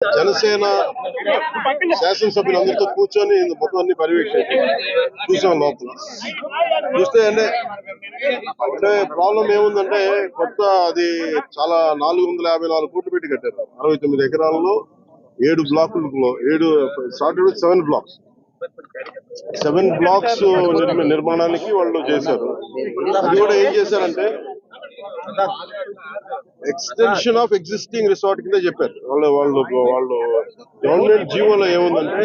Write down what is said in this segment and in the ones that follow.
జనసేన శాసనసభ్యులందరితో కూర్చొని మొత్తం అన్ని పర్యవేక్షించాం, చూసాం. లోపల చూస్తే అంటే ప్రాబ్లం ఏముందంటే కొత్త అది చాలా 454 కోట్లు పెట్టి కట్టారు. 69 ఎకరాల్లో 7 బ్లాకుల్లో 7 బ్లాక్స్ 7 బ్లాక్స్ నిర్మాణానికి వాళ్ళు చేశారు. అది కూడా ఏం చేశారంటే ఎక్స్టెన్షన్ ఆఫ్ ఎగ్జిస్టింగ్ రిసార్ట్ కింద చెప్పారు. వాళ్ళు గవర్నమెంట్ జీవోలో ఏముందంటే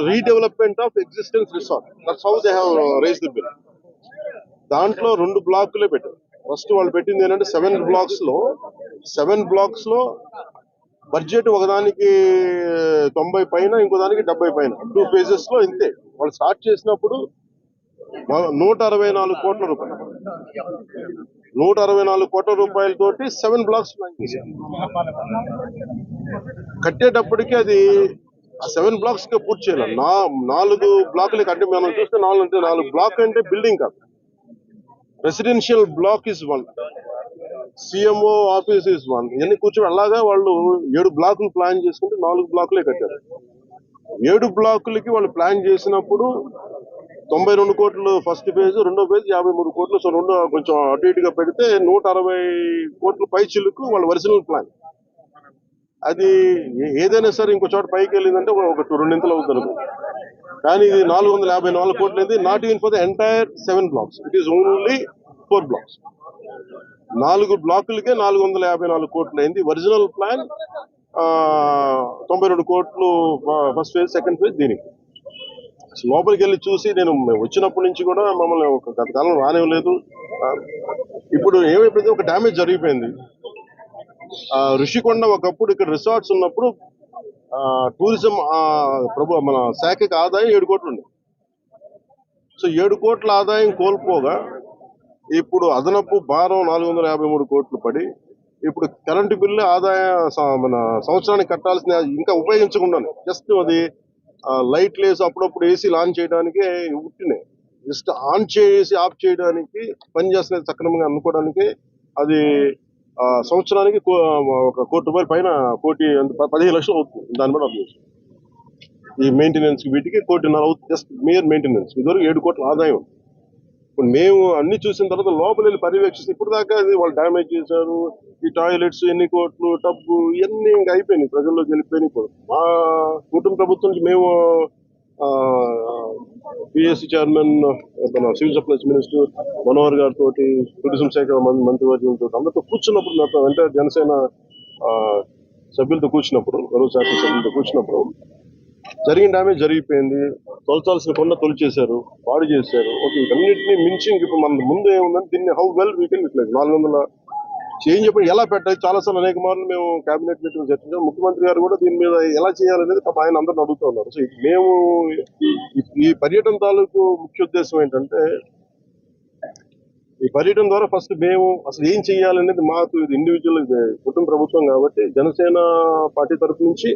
redevelopment of existence resort. That's how they have raised the bill. దాంట్లో 2 బ్లాకులే పెట్టారు. ఫస్ట్ వాళ్ళు పెట్టింది ఏంటంటే 7 బ్లాక్స్ లో బడ్జెట్ ఒకదానికి 90 పైన, ఇంకో దానికి 70 పైన, 2 ఫేజెస్ లో ఇంతే. వాళ్ళు స్టార్ట్ చేసినప్పుడు 164 కోట్ల రూపాయలు, 164 కోట్ల రూపాయలతోటి 7 బ్లాక్స్ ప్లాన్ చేశారు. కట్టేటప్పటికి అది ఆ 7 బ్లాక్స్ గా పూర్తి చేయాలి. 4 బ్లాకులకి అంటే మనం చూస్తే 4 బ్లాక్ అంటే బిల్డింగ్ కాదు, residential block is 1, CMO office is 1. ఇవన్నీ కూర్చొని అలాగా వాళ్ళు 7 బ్లాకులు ప్లాన్ చేసుకుంటే 4 బ్లాకులే కట్టారు. 7 బ్లాకులకి వాళ్ళు ప్లాన్ చేసినప్పుడు 92 కోట్లు ఫస్ట్ ఫేజ్, రెండో ఫేజ్ 53 కోట్లు. సో రెండు కొంచెం అటు ఇటుగా పెడితే 160 కోట్ల పై చిలుకు వాళ్ళ ఒరిజినల్ ప్లాన్. అది ఏదైనా సరే ఇంకో చోట పైకి వెళ్ళిందంటే ఒక 2 అవుతుంది. కానీ ఇది 454 కోట్లు అయింది. Not even for the entire 7 blocks, it is only 4 blocks. 4 బ్లాకులకే 454 కోట్లు అయింది. ఒరిజినల్ ప్లాన్ 92 కోట్లు ఫస్ట్ ఫేజ్, సెకండ్ ఫేజ్. దీనికి లోపలికి వెళ్ళి చూసి నేను వచ్చినప్పటి నుంచి కూడా మమ్మల్ని గత కాలం రానివ్వలేదు. ఇప్పుడు ఏమైపోయింది, ఒక డ్యామేజ్ జరిగిపోయింది. ఋషికొండ ఒకప్పుడు ఇక్కడ రిసార్ట్స్ ఉన్నప్పుడు టూరిజం మన శాఖకి ఆదాయం 7 కోట్లు ఉంది. సో 7 కోట్ల ఆదాయం కోల్పోగా ఇప్పుడు అదనపు భారం 453 కోట్లు పడి ఇప్పుడు కరెంటు బిల్లు ఆదాయం మన సంవత్సరానికి కట్టాల్సిన ఇంకా ఉపయోగించకుండానే జస్ట్ అది లైట్ లేసి అప్పుడప్పుడు ఏసీ ఆన్ చేయడానికి ఉట్టినే జస్ట్ ఆన్ చేసి ఆఫ్ చేయడానికి పనిచేస్తున్నది సక్రమంగా అనుకోవడానికి అది సంవత్సరానికి ఒక 1 కోటి రూపాయల పైన 15 లక్షలు అవుతుంది. దాన్ని బట్టి అర్థం చేసుకోండి. ఈ మెయింటెనెన్స్ వీటికి 1.5 కోటి అవుతుంది, జస్ట్ మేయర్ మెయింటెనెన్స్. ఇదివరకు 7 కోట్ల ఆదాయం. ఇప్పుడు మేము అన్ని చూసిన తర్వాత లోపల వెళ్ళి పర్యవేక్షిస్తే ఇప్పుడు దాకా అది వాళ్ళు డ్యామేజ్ చేశారు. ఈ టాయిలెట్స్ ఎన్ని కోట్లు, టబ్బు, ఇవన్నీ ఇంకా అయిపోయినాయి, ప్రజల్లోకి వెళ్ళిపోయినాయి. ఇప్పుడు మా కుటుంబ ప్రభుత్వం నుంచి మేము పిఎస్సి చైర్మన్, మన సివిల్ సప్లైస్ మినిస్టర్ మనోహర్ గారితో, టూరిజం శాఖ మంత్రివర్గంతో అందరితో కూర్చున్నప్పుడు, నాతో అంటే జనసేన సభ్యులతో కూర్చున్నప్పుడు, గౌరవ శాఖ సభ్యులతో కూర్చున్నప్పుడు జరిగిన డ్యామేజ్ జరిగిపోయింది. తొలచాల్సిన కొండ తొలిచేశారు, పాడు చేశారు. ఓకే, వీటన్నిటిని మించి ఇప్పుడు మన ముందు ఏముందంటే దీన్ని how well we can utilise 400 change చెప్పి ఎలా పెట్టాలి. చాలాసార్లు అనేక మార్లు మేము కేబినెట్ మీటింగ్ చర్చించాం. ముఖ్యమంత్రి గారు కూడా దీని మీద ఎలా చేయాలనేది ఆయన అందరిని అడుగుతూ ఉన్నారు. సో మేము ఈ పర్యటన తాలూకు ముఖ్య ఉద్దేశం ఏంటంటే, ఈ పర్యటన ద్వారా ఫస్ట్ మేము అసలు ఏం చేయాలనేది మాకు ఇది ఇండివిజువల్ కుటుంబ ప్రభుత్వం కాబట్టి జనసేన పార్టీ తరఫు నుంచి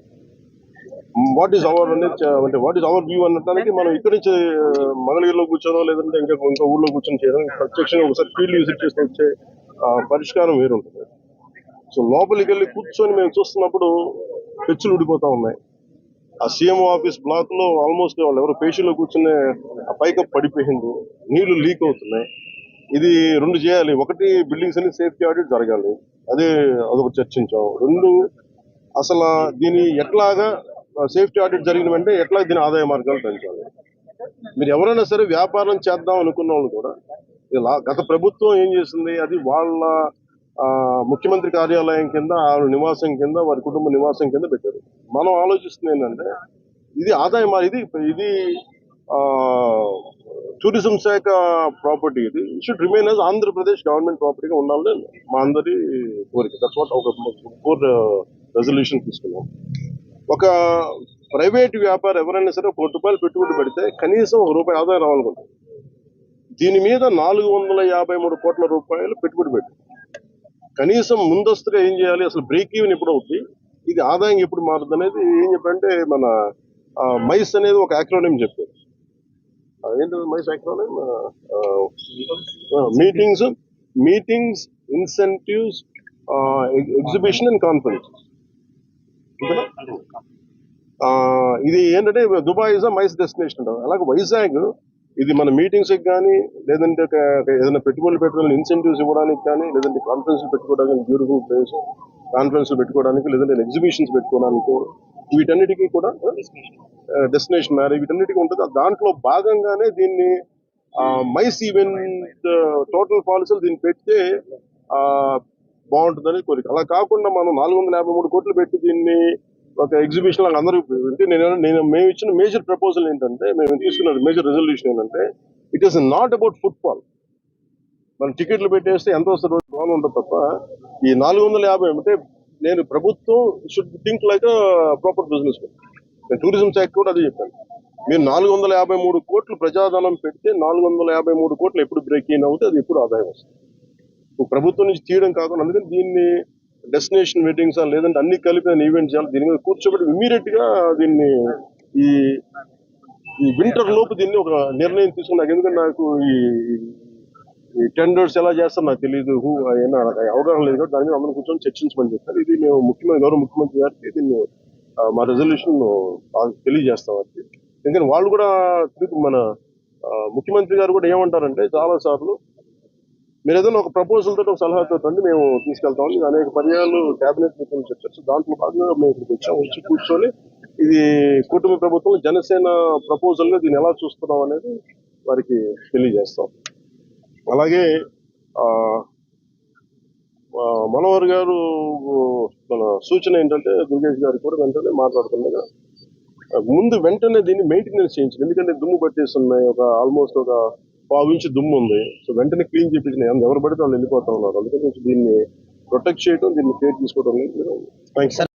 వాట్ ఈస్ అవర్ అనేది, అంటే వాట్ ఈస్ అవర్ వ్యూ అనడానికి మనం ఇక్కడి నుంచి మంగళగిరిలో కూర్చోనో లేదంటే ఇంకా ఊళ్ళో కూర్చొని చేయడం, ప్రత్యక్షంగా ఒకసారి ఫీల్డ్ విజిట్ చేసి వచ్చే పరిష్కారం వేరుంటుంది. సో లోపలికి వెళ్ళి కూర్చొని మేము చూస్తున్నప్పుడు పెచ్చులు ఊడిపోతా ఉన్నాయి. ఆ సీఎంఓ ఆఫీస్ బ్లాక్ లో ఆల్మోస్ట్ వాళ్ళు ఎవరు పేషీలో కూర్చునే ఆ పైకప్ పడిపోయింది, నీళ్లు లీక్ అవుతున్నాయి. ఇది 2 చేయాలి. ఒకటి, బిల్డింగ్స్ అన్ని సేఫ్టీ ఆడిట్ జరగాలి, అదొక చర్చించాం. 2, అసలు దీని ఎట్లాగా సేఫ్టీ ఆడిట్ జరిగిన వెంటనే ఎట్లా దీని ఆదాయ మార్గాలు పెంచాలి. మీరు ఎవరైనా సరే వ్యాపారం చేద్దాం అనుకున్న వాళ్ళు కూడా, గత ప్రభుత్వం ఏం చేసింది, అది వాళ్ళ ముఖ్యమంత్రి కార్యాలయం కింద, వాళ్ళ నివాసం కింద, వారి కుటుంబ నివాసం కింద పెట్టారు. మనం ఆలోచిస్తుంది ఏంటంటే ఇది ఆదాయం, ఇది టూరిజం శాఖ ప్రాపర్టీ. ఇది should remain as Andhra Pradesh government ప్రాపర్టీగా ఉండాలని మా అందరి కోరిక. దట్స్ వాట్ ఒక 4 రెజల్యూషన్ తీసుకున్నాం. ఒక ప్రైవేట్ వ్యాపారం ఎవరైనా సరే 1 కోటి రూపాయలు పెట్టుబడి పెడితే కనీసం ₹1 ఆదాయం రావాలనుకుంటుంది. దీని మీద 453 కోట్ల రూపాయలు పెట్టుబడి పెట్టి కనీసం ముందస్తుగా ఏం చేయాలి, అసలు బ్రేక్ ఈవెన్ ఎప్పుడు అవుతుంది, ఇది ఆదాయం ఎప్పుడు మారుతుంది అనేది ఏం చెప్పంటే, మన మైస్ అనేది ఒక యాక్రోనిమ్ చెప్పారు. ఏంటంటే MICE acronym meetings, incentives, exhibition and conference. ఇది ఏంటంటే Dubai is a MICE destination అంటారు. అలాగే వైజాగ్ ఇది మన మీటింగ్స్ కానీ లేదంటే ఏదైనా పెట్టుబడులు పెట్టడానికి ఇన్సెంటివ్స్ ఇవ్వడానికి కానీ లేదంటే కాన్ఫరెన్స్ పెట్టుకోవడానికి బ్యూటిఫుల్ ప్లేస్, కాన్ఫరెన్స్ పెట్టుకోవడానికి లేదంటే ఎగ్జిబిషన్స్ పెట్టుకోవడానికి వీటన్నిటికీ కూడా డెస్టినేషన్ మ్యారేజ్ వీటన్నిటికీ ఉంటుంది. దాంట్లో భాగంగానే దీన్ని మైస్ ఈవెంట్ టోటల్ పాలసీలు దీన్ని పెడితే బాగుంటుందని కోరిక. అలా కాకుండా మనం 453 కోట్లు పెట్టి దీన్ని ఒక ఎగ్జిబిషన్ లాగా అందరూ అంటే మేము ఇచ్చిన మేజర్ ప్రపోజల్ ఏంటంటే, మేము తీసుకున్న మేజర్ రెజల్యూషన్ ఏంటంటే, it is not about football. మనం టికెట్లు పెట్టేస్తే ఎంత వస్తుంది బాగా ఉంటుంది తప్ప ఈ 450 అంటే నేను ప్రభుత్వం should think like proper business. నేను టూరిజం శాఖ కూడా అదే చెప్పాను. మీరు 453 కోట్లు ప్రజాధనం పెడితే 453 కోట్లు ఎప్పుడు బ్రేక్ ఇన్ అవుతే అది ఎప్పుడు ఆదాయం వస్తుంది. ప్రభుత్వం నుంచి తీయడం కాకుండా అందుకని దీన్ని డెస్టినేషన్ మీటింగ్స్ లేదంటే అన్ని కలిపి ఈవెంట్ చేయాలి. దీని మీద కూర్చోబెట్టి ఇమీడియట్ గా దీన్ని ఈ వింటర్ లోపు దీన్ని ఒక నిర్ణయం తీసుకున్నాను. ఎందుకంటే నాకు ఈ టెండర్స్ ఎలా చేస్తారో నాకు తెలియదు, నాకు అవగాహన లేదు కాబట్టి దాని మీద అందరూ కూర్చొని చర్చించమని చెప్పారు. ఇది మేము గౌరవ ముఖ్యమంత్రి గారికి దీన్ని మా రెజల్యూషన్ తెలియజేస్తాం. అది ఎందుకంటే వాళ్ళు కూడా మన ముఖ్యమంత్రి గారు కూడా ఏమంటారంటే చాలా సార్లు మీరు ఏదైనా ఒక ప్రపోజల్ తోటి ఒక సలహాతో రండి మేము తీసుకెళ్తామని అనేక పర్యాలు కేబినెట్ మీటింగ్ చర్చ దాంట్లో భాగంగా మేము ఇక్కడికి వచ్చి కూర్చొని ఇది కుటుంబ ప్రభుత్వం జనసేన ప్రపోజల్ గా దీన్ని ఎలా చూస్తున్నాం అనేది వారికి తెలియజేస్తాం. అలాగే మనోహర్ గారు మన సూచన ఏంటంటే దుర్గేష్ గారు కూడా వెంటనే మాట్లాడుతుండగా వెంటనే దీన్ని మెయింటెనెన్స్ చేయించింది. ఎందుకంటే దుమ్ము పట్టేస్తున్నాయి, ఆల్మోస్ట్ ఒక 1/4 ఇంచ్ దుమ్ము ఉంది. సో వెంటనే క్లీన్ చేయించినాయి. ఎవరు పడితే వాళ్ళు వెళ్ళిపోతా ఉన్నారు. అందుకని దీన్ని ప్రొటెక్ట్ చేయడం, దీన్ని కేర్ తీసుకోవడం. థ్యాంక్స్.